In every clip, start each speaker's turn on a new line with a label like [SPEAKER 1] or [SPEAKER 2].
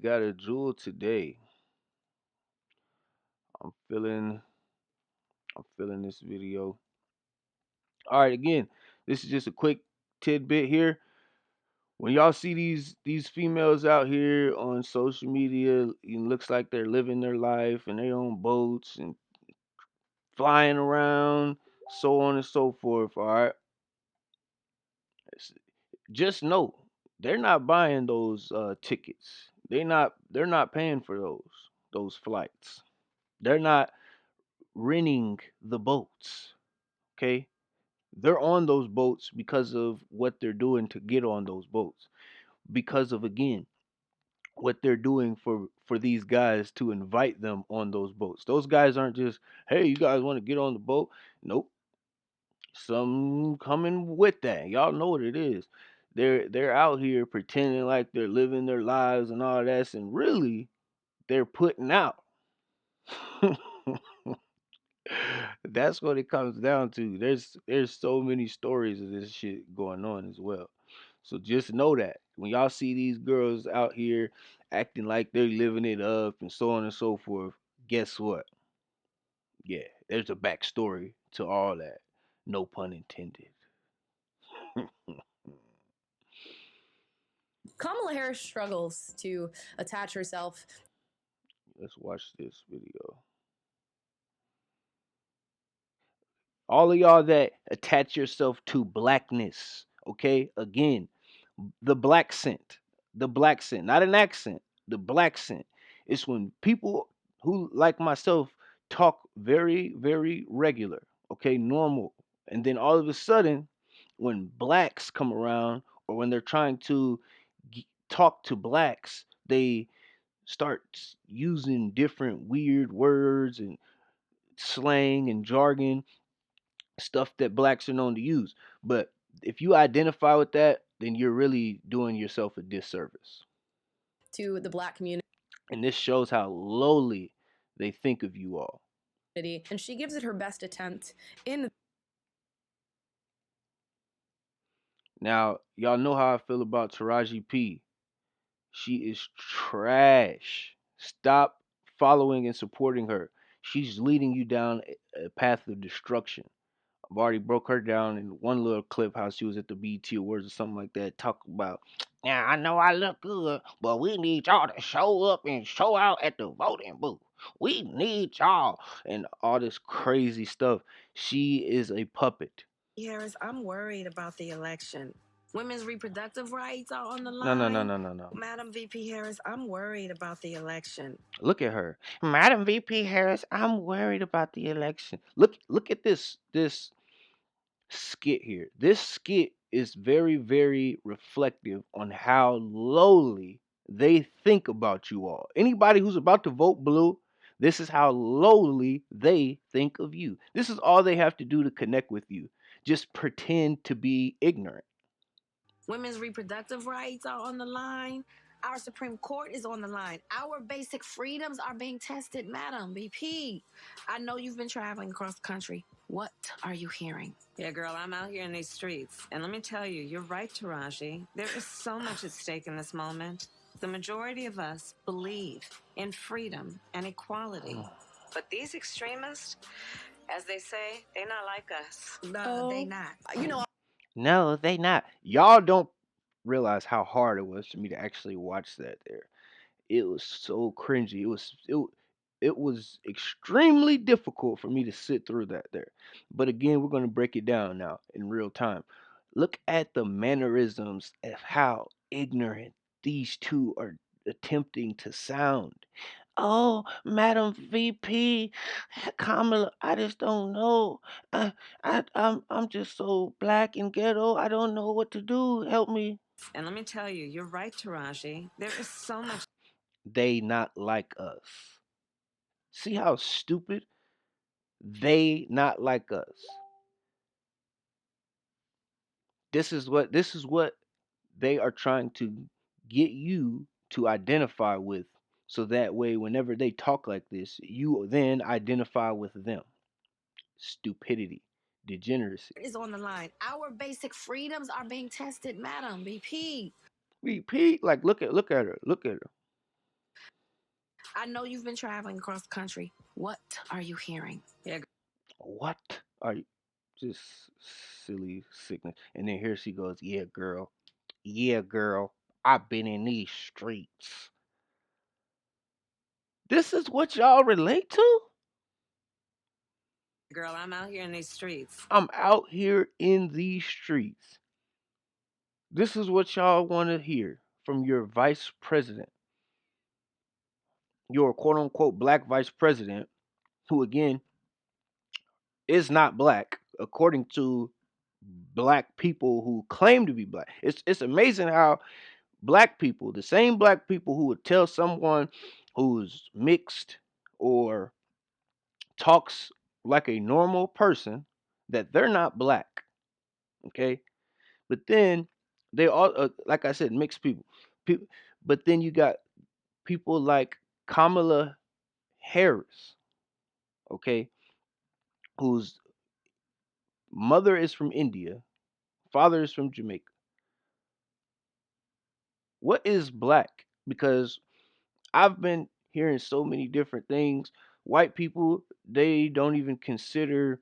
[SPEAKER 1] got a jewel today. I'm feeling I'm feeling this video. All right, again, this is just a quick tidbit here. When y'all see these females out here on social media, it looks like they're living their life and they own boats and flying around, so on and so forth. All right, just know they're not buying those tickets. They're not paying for those flights. They're not renting the boats. Okay, they're on those boats because of what they're doing to get on those boats. Because of, again, what they're doing for these guys to invite them on those boats. Those guys aren't just, hey, you guys want to get on the boat? Nope. Some coming with that. Y'all know what it is. They're out here pretending like they're living their lives and all that, and really they're putting out. That's what it comes down to. There's so many stories of this shit going on as well. So just know that when y'all see these girls out here acting like they're living it up and so on and so forth, guess what? Yeah, there's a backstory to all that. No pun intended.
[SPEAKER 2] Kamala Harris struggles to attach herself.
[SPEAKER 1] Let's watch this video. All of y'all that attach yourself to blackness, okay? Again, the black scent, the black scent, not an accent, the black scent. It's when people who, like myself, talk very, very regular, okay, normal. And then all of a sudden, when blacks come around or when they're trying to talk to blacks, they start using different weird words and slang and jargon, stuff that blacks are known to use. But if you identify with that, then you're really doing yourself a disservice.
[SPEAKER 2] To the black community.
[SPEAKER 1] And this shows how lowly they think of you all.
[SPEAKER 2] And she gives it her best attempt in.
[SPEAKER 1] Now, y'all know how I feel about Taraji P. She is trash. Stop following and supporting her. She's leading you down a path of destruction. I've already broke her down in one little clip how she was at the BT Awards or something like that, talk about, yeah, I know I look good, but we need y'all to show up and show out at the voting booth. We need y'all and all this crazy stuff. She is a puppet.
[SPEAKER 3] Harris, I'm worried about the election. Women's reproductive rights are on the
[SPEAKER 1] No, no, no,
[SPEAKER 3] line.
[SPEAKER 1] no, no, no.
[SPEAKER 3] Madam VP Harris, I'm worried about the election.
[SPEAKER 1] Look at her, Madam VP Harris. I'm worried about the election. Look at this skit here. This skit is very, very reflective on how lowly they think about you all. Anybody who's about to vote blue, this is how lowly they think of you. This is all they have to do to connect with you. Just pretend to be ignorant.
[SPEAKER 3] Women's reproductive rights are on the line. Our Supreme Court is on the line. Our basic freedoms are being tested, Madam VP. I know you've been traveling across the country. What are you hearing?
[SPEAKER 4] Yeah, girl, I'm out here in these streets. And let me tell you, you're right, Taraji. There is so much at stake in this moment. The majority of us believe in freedom and equality. But these extremists, as they say, they not like us.
[SPEAKER 3] No, they not.
[SPEAKER 2] You know,
[SPEAKER 1] No, they not. Y'all don't realize how hard it was for me to actually watch that there. It was so cringy. It was extremely difficult for me to sit through that there. But again, we're going to break it down now in real time. Look at the mannerisms of how ignorant these two are attempting to sound. Oh, Madam VP, Kamala, I just don't know. I'm just so black and ghetto. I don't know what to do. Help me.
[SPEAKER 4] And let me tell you, you're right, Taraji. There is so much.
[SPEAKER 1] They not like us. See how stupid? They not like us. This is what they are trying to get you to identify with, so that way whenever they talk like this, you then identify with them. Stupidity, degeneracy.
[SPEAKER 3] Is on the line. Our basic freedoms are being tested, Madam VP.
[SPEAKER 1] Repeat, like look at her. Look at her.
[SPEAKER 3] I know you've been traveling across the country. What are you hearing?
[SPEAKER 4] Yeah,
[SPEAKER 1] What are you? Just silly sickness. And then here she goes, yeah, girl. Yeah, girl. I've been in these streets. This is what y'all relate to?
[SPEAKER 4] girl, I'm out here in these streets.
[SPEAKER 1] I'm out here in these streets. This is what y'all want to hear from your vice president, your quote unquote black vice president, who again is not black, according to black people who claim to be black. It's amazing how black people, the same black people who would tell someone who's mixed or talks like a normal person that they're not black, okay? But then they all, like I said, mixed people. People, but then you got people like Kamala Harris, okay, whose mother is from India, father is from Jamaica. What is black? Because I've been hearing so many different things. White people, they don't even consider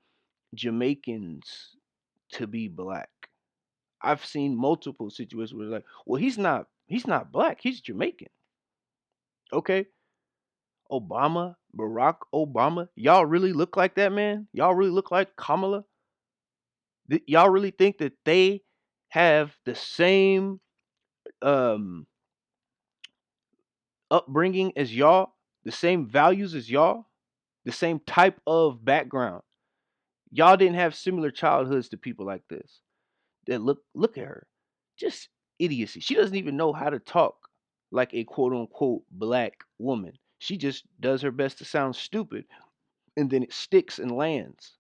[SPEAKER 1] Jamaicans to be black. I've seen multiple situations where it's like, well, he's not black, he's Jamaican. Okay. Obama, Barack Obama, y'all really look like that man? Y'all really look like Kamala? Y'all really think that they have the same um upbringing as y'all, the same values as y'all, the same type of background? Y'all didn't have similar childhoods to people like this. That look at her. Just idiocy. She doesn't even know how to talk like a quote unquote black woman. She just does her best to sound stupid and then it sticks and lands.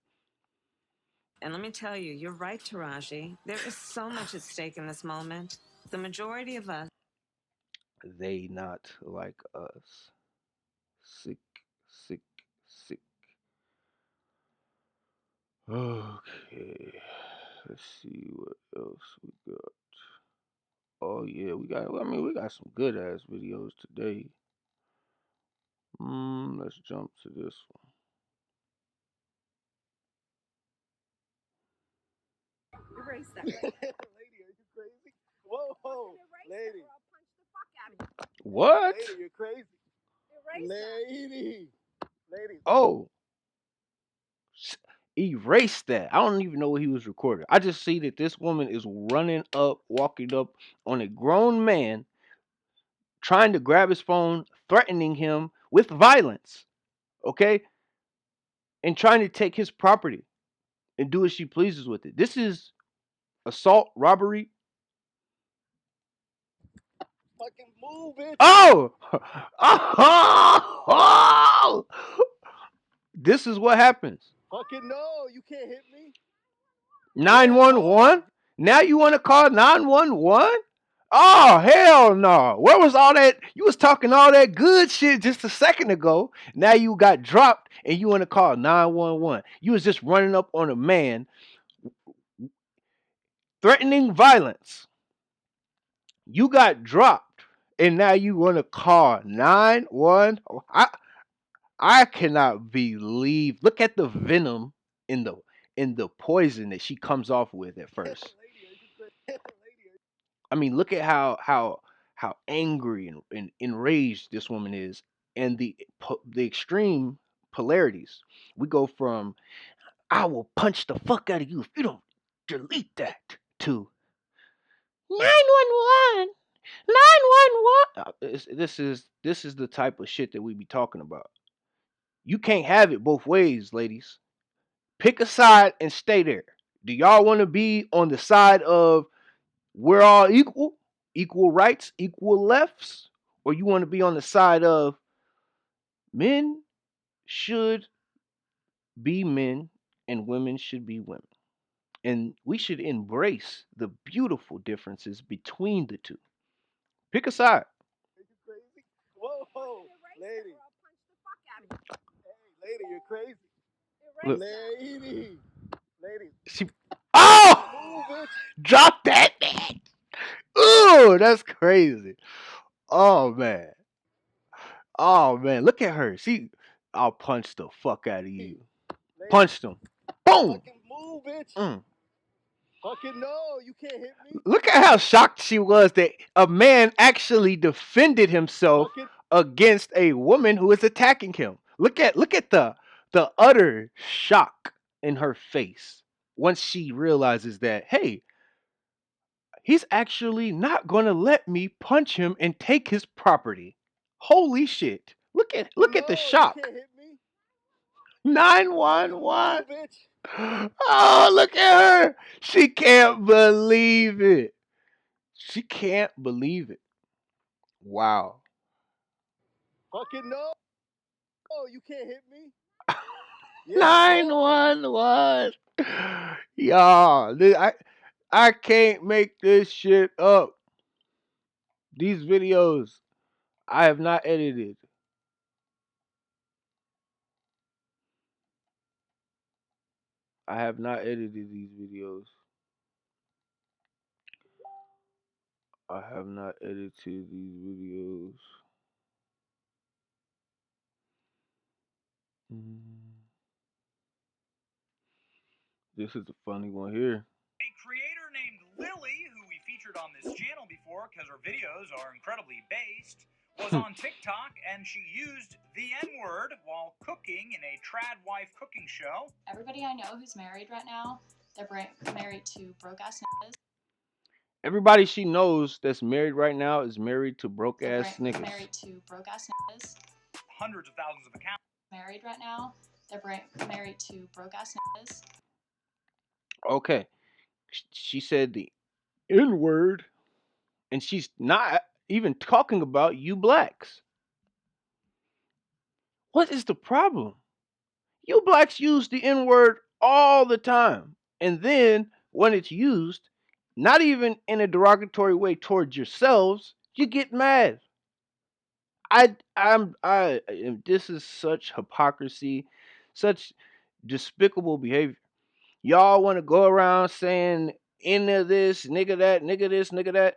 [SPEAKER 4] And let me tell you, you're right, Taraji. There is so much at stake in this moment. The majority of us.
[SPEAKER 1] They not like us. Sick, sick, sick. Okay. Let's see what else we got. Oh yeah, we got some good ass videos today. Let's jump to this one.
[SPEAKER 5] Erase that. Lady, are you crazy? Whoa, whoa, lady.
[SPEAKER 1] What?
[SPEAKER 5] Lady, you're crazy. Lady, lady.
[SPEAKER 1] Oh, erase that. I don't even know what he was recording. I just see that this woman is running up, walking up on a grown man, trying to grab his phone, threatening him with violence, okay? And trying to take his property and do as she pleases with it. This is assault, robbery.
[SPEAKER 5] Fucking move, bitch.
[SPEAKER 1] Oh! Oh! This is what happens.
[SPEAKER 5] Fucking no, you can't hit me.
[SPEAKER 1] 911? Now you want to call 911? Oh, hell no. Where was all that? You was talking all that good shit just a second ago. Now you got dropped and you want to call 911. You was just running up on a man threatening violence. You got dropped and now you want to call 911. I cannot believe. Look at the venom in the poison that she comes off with at first. I mean, look at how angry and enraged this woman is, and the extreme polarities. We go from "I will punch the fuck out of you if you don't delete that" to 911, 911. This is the type of shit that we be talking about. You can't have it both ways, ladies. Pick a side and stay there. Do y'all want to be on the side of we're all equal, equal rights, equal lefts, or you want to be on the side of men should be men and women should be women? And we should embrace the beautiful differences between the two. Pick a side.
[SPEAKER 5] Are you crazy? Whoa, lady. Hey, lady, you're crazy.
[SPEAKER 1] Look,
[SPEAKER 5] Lady, lady.
[SPEAKER 1] she. Oh!
[SPEAKER 5] Move, bitch.
[SPEAKER 1] Drop that man. Ooh, that's crazy. Oh man. Oh man, look at her. I'll punch the fuck out of you.
[SPEAKER 5] Lady,
[SPEAKER 1] Punched him. Boom.
[SPEAKER 5] fucking move, bitch.
[SPEAKER 1] Mm.
[SPEAKER 5] Fucking no, you can't hit me.
[SPEAKER 1] Look at how shocked she was that a man actually defended himself
[SPEAKER 5] Fucking
[SPEAKER 1] against a woman who is attacking him. Look at the utter shock in her face once she realizes that, hey, he's actually not going to let me punch him and take his property. Holy shit. Look at
[SPEAKER 5] no,
[SPEAKER 1] the
[SPEAKER 5] you
[SPEAKER 1] shock.
[SPEAKER 5] can't hit me.
[SPEAKER 1] 911.
[SPEAKER 5] Move, bitch.
[SPEAKER 1] Oh, look at her. She can't believe it. She can't believe it. Wow.
[SPEAKER 5] Fucking no, you can't hit me. Yeah,
[SPEAKER 1] 911. Y'all, I can't make this shit up. These videos I have not edited. I have not edited these videos. I have not edited these videos. Mm. This is a funny one here.
[SPEAKER 6] A creator named Lily, who we featured on this channel before because her videos are incredibly based, was on TikTok and she used the N-word while cooking in a trad wife cooking show.
[SPEAKER 7] Everybody I know who's married right now, they're married to broke ass niggas.
[SPEAKER 1] Everybody she knows that's married right now is married to broke ass niggas.
[SPEAKER 7] Married to broke ass niggas.
[SPEAKER 6] Hundreds of thousands of accounts.
[SPEAKER 7] Married right now, they're married to broke ass niggas.
[SPEAKER 1] Okay. She said the N word, and she's not even talking about you blacks. What is the problem? You blacks use the N word all the time. And then when it's used, not even in a derogatory way towards yourselves, you get mad. This is such hypocrisy, such despicable behavior. Y'all want to go around saying any of this, nigga that, nigga this, nigga that,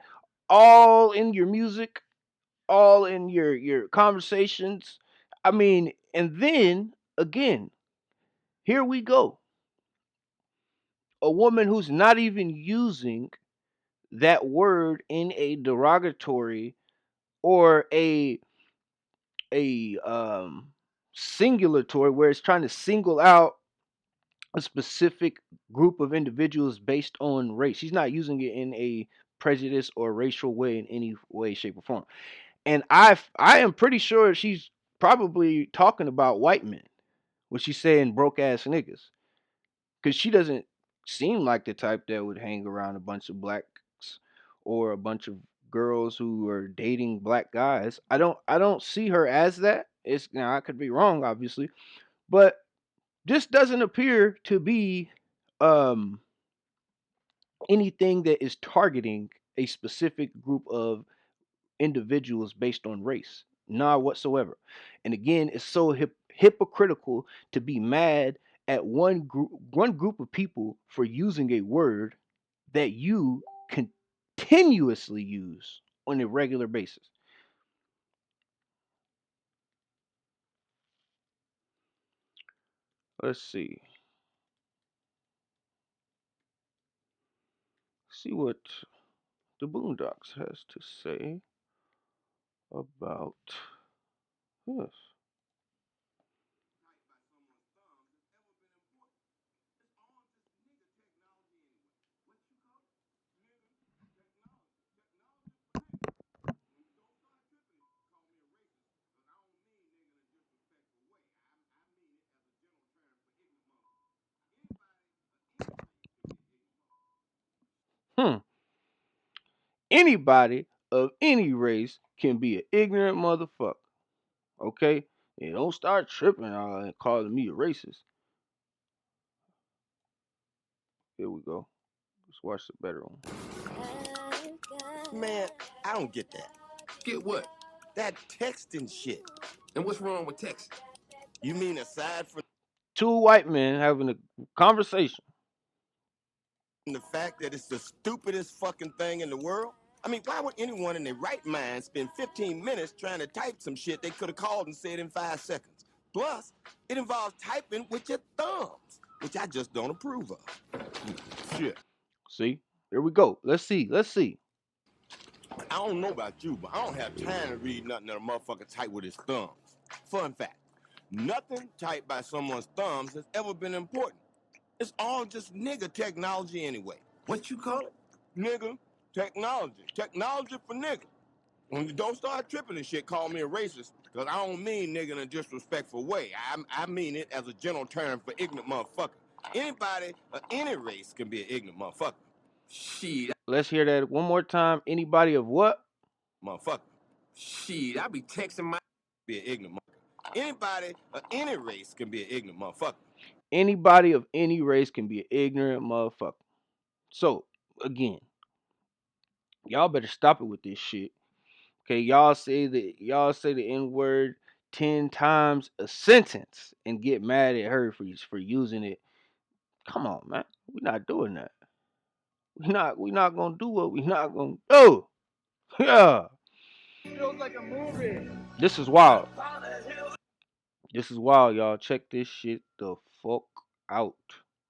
[SPEAKER 1] all in your music, all in your conversations. I mean, and then again, here we go. A woman who's not even using that word in a derogatory or a singulatory where it's trying to single out a specific group of individuals based on race. She's not using it in a prejudice or racial way in any way, shape, or form. And I am pretty sure she's probably talking about white men when she's saying broke ass niggas. Because she doesn't seem like the type that would hang around a bunch of blacks or a bunch of girls who are dating black guys. I don't see her as that. It's now I could be wrong, obviously, but this doesn't appear to be um anything that is targeting a specific group of individuals based on race. Not whatsoever. And again, it's so hypocritical to be mad at one group of people for using a word that you continuously use on a regular basis. Let's see what the Boondocks has to say about this. Hmm. Anybody of any race can be an ignorant motherfucker. Okay? And don't start tripping and calling me a racist. Here we go. Let's watch the better one.
[SPEAKER 8] Man, I don't get that.
[SPEAKER 9] Get what?
[SPEAKER 8] That texting shit.
[SPEAKER 9] And what's wrong with text?
[SPEAKER 8] You mean aside from
[SPEAKER 1] Two white men having a conversation.
[SPEAKER 8] the fact that it's the stupidest fucking thing in the world? I mean, why would anyone in their right mind spend 15 minutes trying to type some shit they could have called and said in 5 seconds? Plus, it involves typing with your thumbs, which I just don't approve of. Shit.
[SPEAKER 1] See, here we go. Let's see. Let's see.
[SPEAKER 8] I don't know about you, but I don't have time to read nothing that a motherfucker type with his thumbs. Fun fact, nothing typed by someone's thumbs has ever been important. It's all just nigga technology anyway.
[SPEAKER 9] What you call it?
[SPEAKER 8] Nigga technology. Technology for nigga. When you don't start tripping and shit, call me a racist, because I don't mean nigga in a disrespectful way. I mean it as a general term for ignorant motherfucker. Anybody of any race can be an ignorant motherfucker.
[SPEAKER 9] Shit,
[SPEAKER 1] Let's hear that one more time. Anybody of what?
[SPEAKER 8] Motherfucker.
[SPEAKER 9] shit. I be texting my.
[SPEAKER 8] Be an ignorant motherfucker. Anybody of any race can be an ignorant motherfucker.
[SPEAKER 1] Anybody of any race can be an ignorant motherfucker. So, again, y'all better stop it with this shit. Okay, y'all say the N-word 10 times a sentence and get mad at her for using it. Come on, man. We're not doing that. We're not gonna do what we're not gonna do. Yeah.
[SPEAKER 5] Feels like a movie.
[SPEAKER 1] This is wild. This is wild, y'all. Check this shit the fuck out.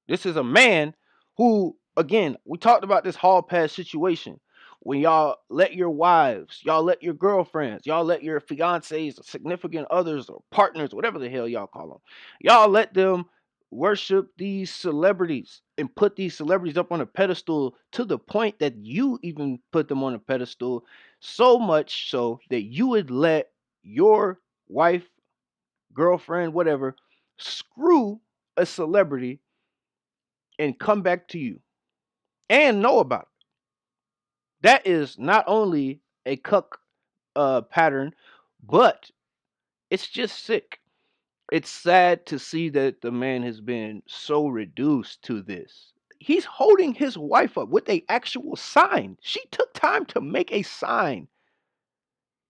[SPEAKER 1] This is a man who, again, we talked about this hall pass situation. When y'all let your wives, y'all let your girlfriends, y'all let your fiancés, significant others, or partners, whatever the hell y'all call them, y'all let them worship these celebrities and put these celebrities up on a pedestal to the point that you even put them on a pedestal, so much so that you would let your wife, girlfriend, whatever, screw a celebrity and come back to you and know about it. That is not only a cuck pattern, but it's just sick. It's sad to see that the man has been so reduced to this. He's holding his wife up with a actual sign. She took time to make a sign,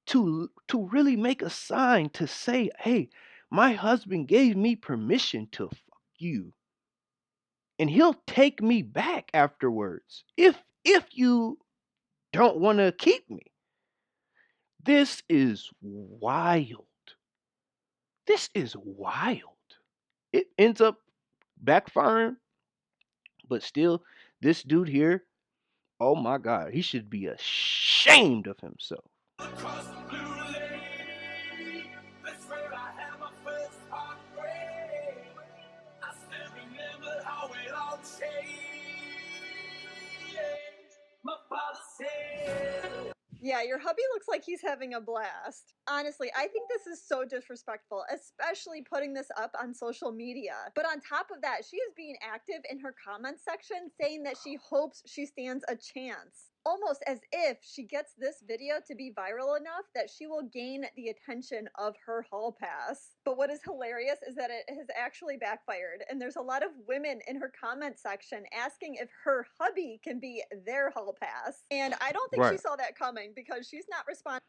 [SPEAKER 1] to really make a sign to say, "Hey, my husband gave me permission to fuck you, and he'll take me back afterwards if you don't want to keep me." This is wild. This is wild. It ends up backfiring, but still, this dude here, oh my God, he should be ashamed of himself.
[SPEAKER 10] Yeah, your hubby looks like he's having a blast. Honestly, I think this is so disrespectful, especially putting this up on social media. But on top of that, she is being active in her comment section saying that she hopes she stands a chance. Almost as if she gets this video to be viral enough that she will gain the attention of her hall pass. But what is hilarious is that it has actually backfired, and there's a lot of women in her comment section asking if her hubby can be their hall pass. And I don't think she
[SPEAKER 1] Right.
[SPEAKER 10] saw that coming because she's not responding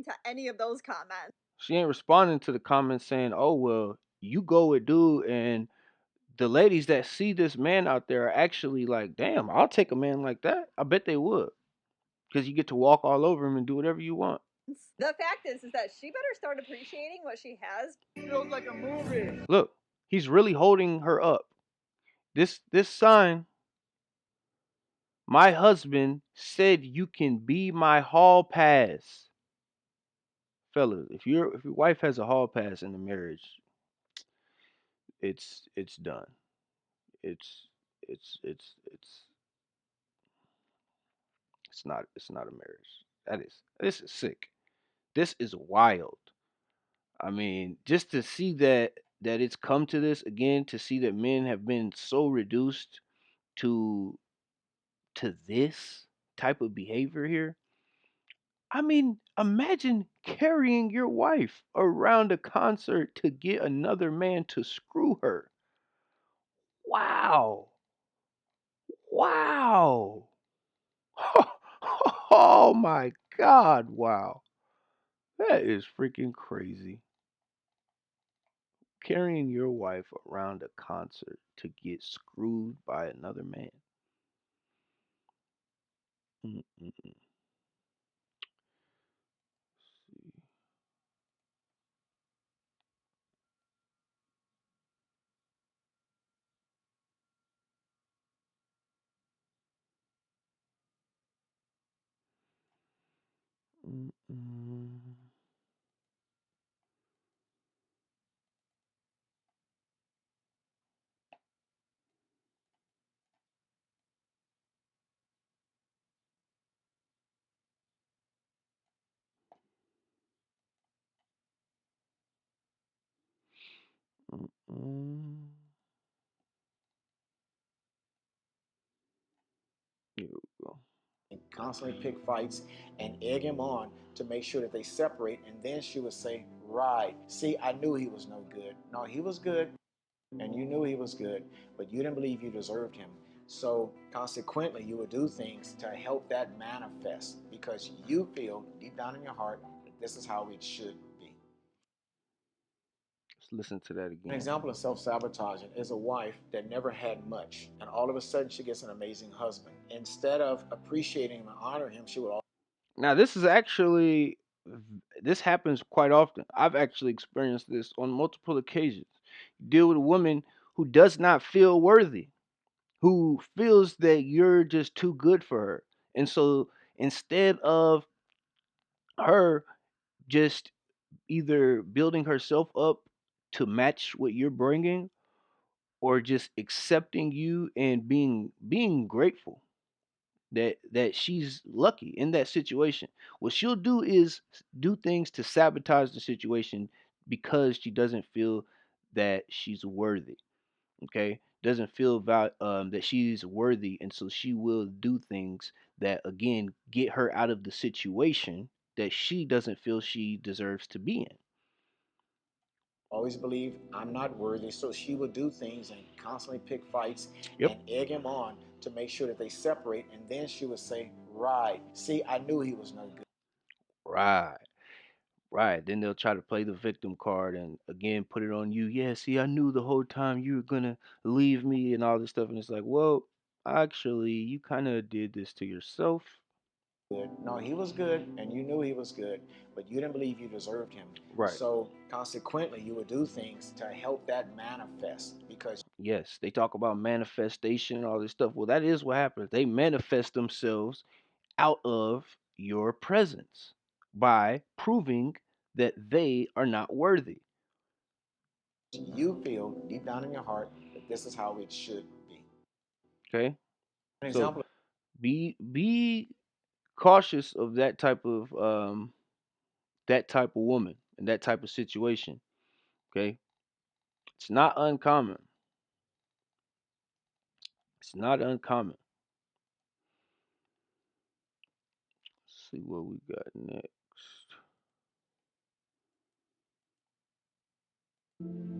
[SPEAKER 10] to any of those comments.
[SPEAKER 1] She ain't responding to the comments saying, "Oh well, you go with dude," and the ladies that see this man out there are actually like, "Damn, I'll take a man like that." I bet they would, because you get to walk all over him and do whatever you want.
[SPEAKER 10] The fact is that she better start appreciating what she has.
[SPEAKER 5] Feels like a movie.
[SPEAKER 1] Look, he's really holding her up. This sign, my husband said you can be my hall pass. Fellas, if your wife has a hall pass in the marriage, it's done. It's it's it's it's it's not a marriage. This is sick. This is wild. I mean, just to see that it's come to this again, to see that men have been so reduced to this type of behavior here. I mean, imagine carrying your wife around a concert to get another man to screw her. Wow. Wow. Oh my God. Wow. That is freaking crazy. Carrying your wife around a concert to get screwed by another man. Mm-mm-mm. Mm, mm. Here we go.
[SPEAKER 11] and constantly pick fights and egg him on to make sure that they separate. And then she would say, right, see, I knew he was no good. No, he was good, and you knew he was good, but you didn't believe you deserved him. So consequently, you would do things to help that manifest because you feel deep down in your heart that this is how it should be.
[SPEAKER 1] Let's listen to that
[SPEAKER 11] An
[SPEAKER 1] again.
[SPEAKER 11] example of self-sabotaging is a wife that never had much, and all of a sudden she gets an amazing husband. Instead of appreciating him and honoring him, she would
[SPEAKER 1] Now, this happens quite often. I've actually experienced this on multiple occasions. You deal with a woman who does not feel worthy, who feels that you're just too good for her. And so instead of her just either building herself up to match what you're bringing or just accepting you and being grateful that she's lucky in that situation. What she'll do is do things to sabotage the situation because she doesn't feel that she's worthy. Okay, doesn't feel that she's worthy, and so she will do things that again get her out of the situation that she doesn't feel she deserves to be in.
[SPEAKER 11] always believe I'm not worthy. So she would do things and constantly pick fights
[SPEAKER 1] Yep.
[SPEAKER 11] and egg him on to make sure that they separate. And then she would say, right, see, I knew he was no good.
[SPEAKER 1] Right. Right. Then they'll try to play the victim card and again put it on you. Yeah, see, I knew the whole time you were gonna leave me and all this stuff. And it's like, well, actually, you kind of did this to yourself.
[SPEAKER 11] Good. No, he was good, and you knew he was good, but you didn't believe you deserved him.
[SPEAKER 1] Right.
[SPEAKER 11] So consequently, you would do things to help that manifest because
[SPEAKER 1] Yes, they talk about manifestation and all this stuff. Well, that is what happens. They manifest themselves out of your presence by proving that they are not worthy.
[SPEAKER 11] you feel deep down in your heart that this is how it should be.
[SPEAKER 1] Okay.
[SPEAKER 11] An
[SPEAKER 1] So
[SPEAKER 11] example
[SPEAKER 1] be cautious of that type of woman and that type of situation. Okay. It's not uncommon. It's not uncommon. Let's see what we got next.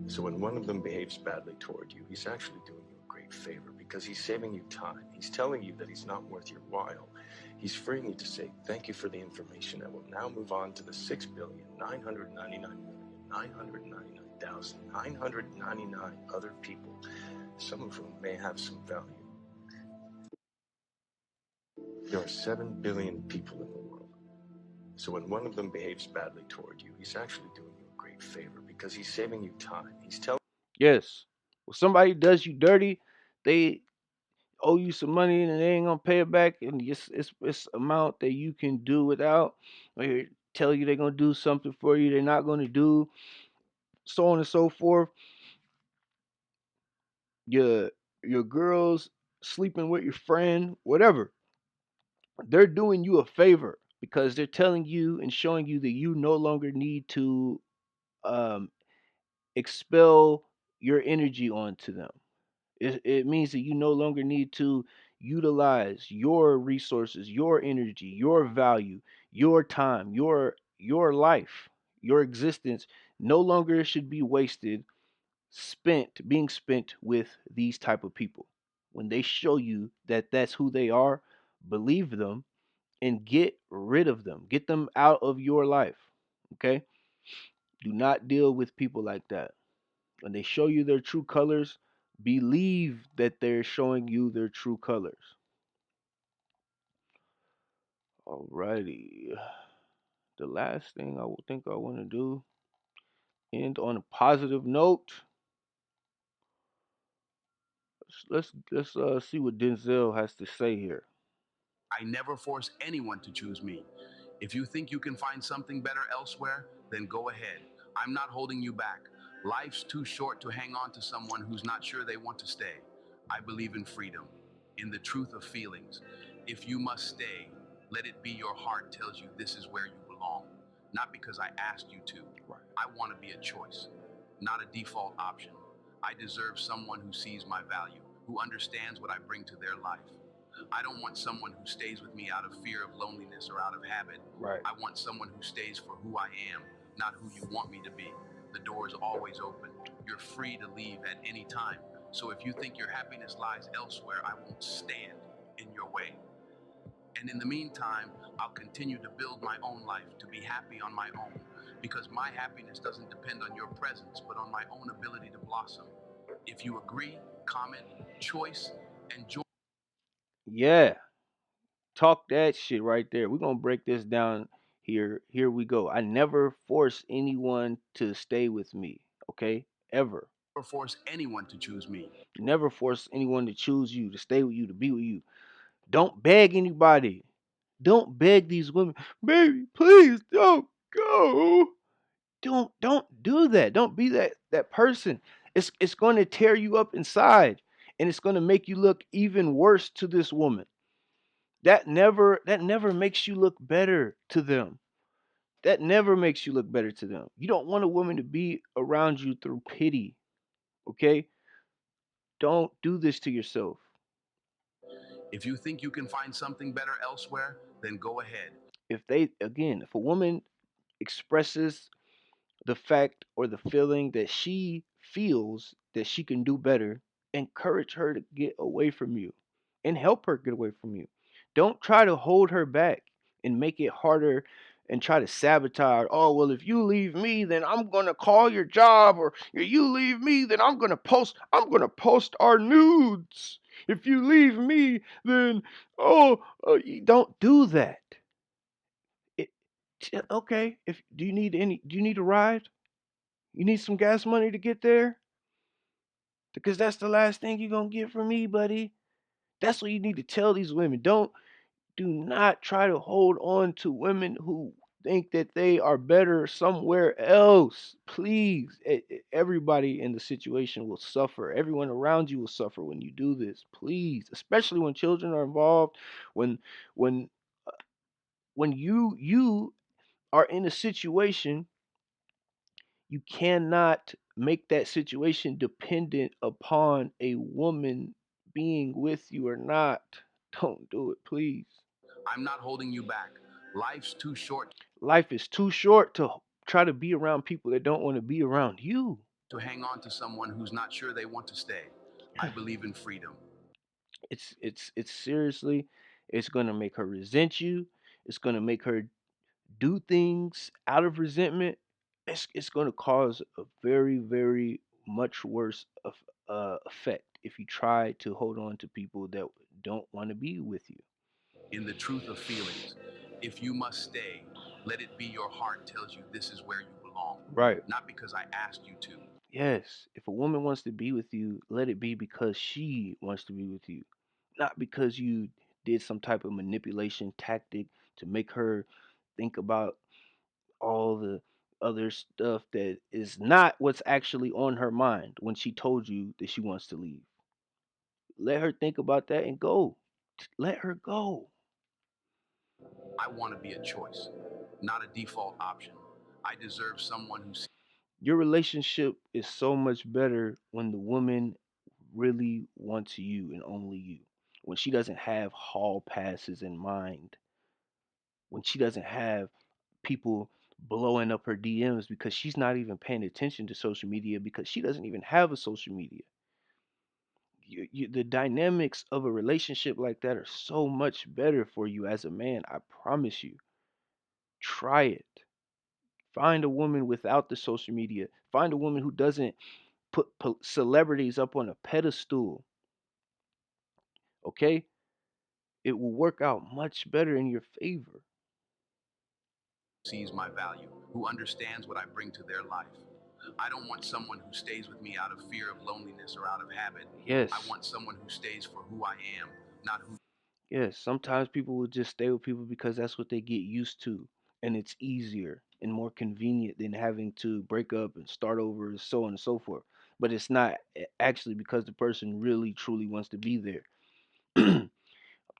[SPEAKER 12] So when one of them behaves badly toward you, he's actually doing you a great favor because he's saving you time. He's telling you that he's not worth your while. He's freeing you to say thank you for the information and will now move on to the 6,999,999,999 other people, some of whom may have some value. There are 7 billion people in the world. So when one of them behaves badly toward you, he's actually doing you a great favor because he's saving you time. He's telling
[SPEAKER 1] Yes. When somebody does you dirty, they owe you some money and they ain't gonna pay it back, and it's amount that you can do without. Or they tell you they're gonna do something for you, they're not gonna do, so on and so forth. Your your girls sleeping with your friend, whatever. They're doing you a favor because they're telling you and showing you that you no longer need to um, expel your energy onto them. It means that you no longer need to utilize your resources, your energy, your value, your time, your life, your existence no longer should be wasted being spent with these type of people. When they show you that that's who they are, believe them and get rid of them. Get them out of your life. Okay? Do not deal with people like that. When they show you their true colors, believe that they're showing you their true colors. Alrighty. The last thing I would think I want to do, end on a positive note. Let's see what Denzel has to say here.
[SPEAKER 13] I never force anyone to choose me. If you think you can find something better elsewhere, then go ahead. I'm not holding you back. Life's too short to hang on to someone who's not sure they want to stay. I believe in freedom, in the truth of feelings. If you must stay, let it be your heart tells you this is where you belong. Not because I asked you to. I want to be a choice, not a default option. I deserve someone who sees my value, who understands what I bring to their life. I don't want someone who stays with me out of fear of loneliness or out of habit.
[SPEAKER 1] Right.
[SPEAKER 13] I want someone who stays for who I am, not who you want me to be. The door is always open. You're free to leave at any time. So if you think your happiness lies elsewhere, I won't stand in your way. And in the meantime, I'll continue to build my own life, to be happy on my own, because my happiness doesn't depend on your presence, but on my own ability to blossom. If you agree, comment, choice, and join.
[SPEAKER 1] Yeah. Talk that shit right there. We're gonna break this down here. Here we go. I never force anyone to stay with me. Okay? Ever.
[SPEAKER 13] Or force anyone to choose me.
[SPEAKER 1] Never force anyone to choose you, to stay with you, to be with you. Don't beg anybody. Don't beg these women, baby, please don't go. Don't do that. Don't be that person. It's going to tear you up inside, and it's going to make you look even worse to this woman. That never makes you look better to them. That never makes you look better to them. You don't want a woman to be around you through pity. Okay? Don't do this to yourself.
[SPEAKER 13] If you think you can find something better elsewhere, then go ahead.
[SPEAKER 1] If a woman expresses the fact or the feeling that she feels that she can do better, encourage her to get away from you and help her get away from you. Don't try to hold her back and make it harder and try to sabotage. Oh, well, if you leave me, then I'm going to call your job, or if you leave me, then I'm going to post our nudes. If you leave me, then you don't do that. It, okay, if do you need a ride? You need some gas money to get there? Because that's the last thing you're going to get from me, buddy. That's what you need to tell these women. Do not try to hold on to women who think that they are better somewhere else. Please. Everybody in the situation will suffer. Everyone around you will suffer when you do this. Please, especially when children are involved, when when when you are in a situation, you cannot make that situation dependent upon a woman being with you or not. Don't do it, please.
[SPEAKER 13] I'm not holding you back. Life's too short
[SPEAKER 1] Life is too short to try to be around people that don't want to be around you.
[SPEAKER 13] to hang on to someone who's not sure they want to stay. I believe in freedom.
[SPEAKER 1] It's seriously, it's gonna make her resent you. It's gonna make her do things out of resentment. It's gonna cause a very, very much worse effect if you try to hold on to people that don't want to be with you.
[SPEAKER 13] In the truth of feelings. If you must stay, let it be your heart tells you this is where you belong.
[SPEAKER 1] Right.
[SPEAKER 13] Not because I asked you to.
[SPEAKER 1] Yes. If a woman wants to be with you, let it be because she wants to be with you, not because you did some type of manipulation tactic to make her think about all the other stuff that is not what's actually on her mind when she told you that she wants to leave. Let her think about that and go. Let her go.
[SPEAKER 13] I want to be a choice, not a default option. I deserve someone who
[SPEAKER 1] Your relationship is so much better when the woman really wants you and only you. When she doesn't have hall passes in mind. When she doesn't have people blowing up her DMs because she's not even paying attention to social media because she doesn't even have a social media. The dynamics of a relationship like that are so much better for you as a man. I promise you. Try it. Find a woman without the social media. Find a woman who doesn't put celebrities up on a pedestal. Okay? It will work out much better in your favor.
[SPEAKER 13] sees my value, who understands what I bring to their life. I don't want someone who stays with me out of fear of loneliness or out of habit.
[SPEAKER 1] Yes.
[SPEAKER 13] I want someone who stays for who I am, not who.
[SPEAKER 1] Yes, sometimes people will just stay with people because that's what they get used to, and it's easier and more convenient than having to break up and start over, and so on and so forth. But it's not actually because the person really truly wants to be there. I'm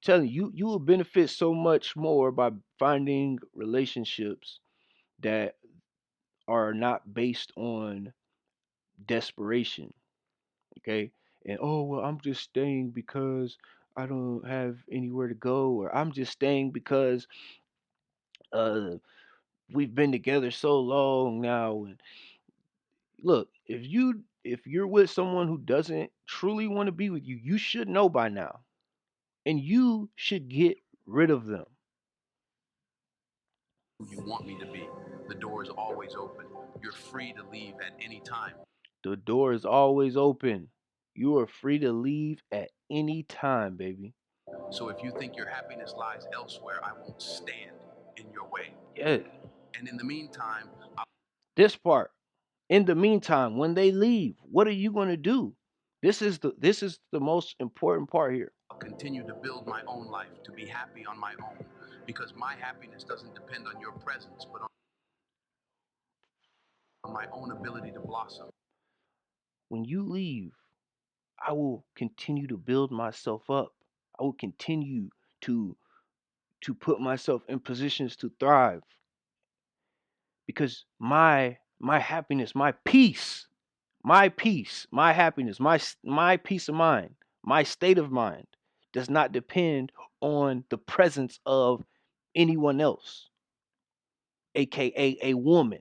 [SPEAKER 1] telling you, you will benefit so much more by finding relationships that are not based on desperation. Okay, and oh well, I'm just staying because I don't have anywhere to go, or I'm just staying because uh we've been together so long now. And look, if you're with someone who doesn't truly want to be with you, you should know by now, and you should get rid of them.
[SPEAKER 13] Who you want me to be. The door is always open. You're free to leave at any time.
[SPEAKER 1] The door is always open. You are free to leave at any time, baby.
[SPEAKER 13] So if you think your happiness lies elsewhere, I won't stand in your way.
[SPEAKER 1] Yeah,
[SPEAKER 13] And in the meantime,
[SPEAKER 1] this part. In the meantime, when they leave, what are you going to do? This is the most important part here.
[SPEAKER 13] I'll continue to build my own life, to be happy on my own, because my happiness doesn't depend on your presence, but on my own ability to blossom.
[SPEAKER 1] When you leave, I will continue to build myself up. I will continue to put myself in positions to thrive because my happiness, my happiness, my peace of mind, my state of mind does not depend on the presence of anyone else, aka a woman,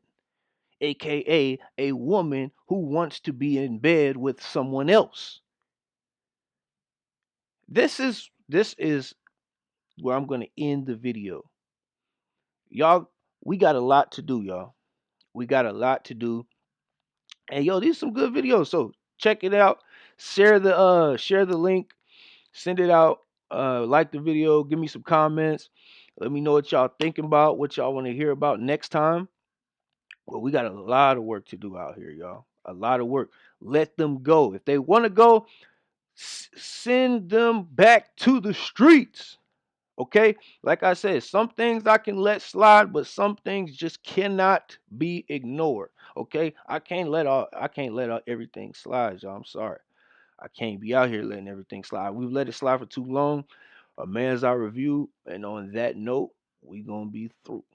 [SPEAKER 1] aka a woman who wants to be in bed with someone else. This is where I'm going to end the video. Y'all, we got a lot to do, y'all. We got a lot to do. And yo, these some good videos. So check it out. Share the link, send it out, like the video, give me some comments. Let me know what y'all thinking about, what y'all want to hear about next time. Well, we got a lot of work to do out here, y'all. A lot of work. Let them go. If they want to go, send them back to the streets. Okay? Like I said, some things I can let slide, but some things just cannot be ignored. Okay? I can't let everything slide, y'all. I'm sorry. I can't be out here letting everything slide. We've let it slide for too long. A man's our review, and on that note, we gonna be through.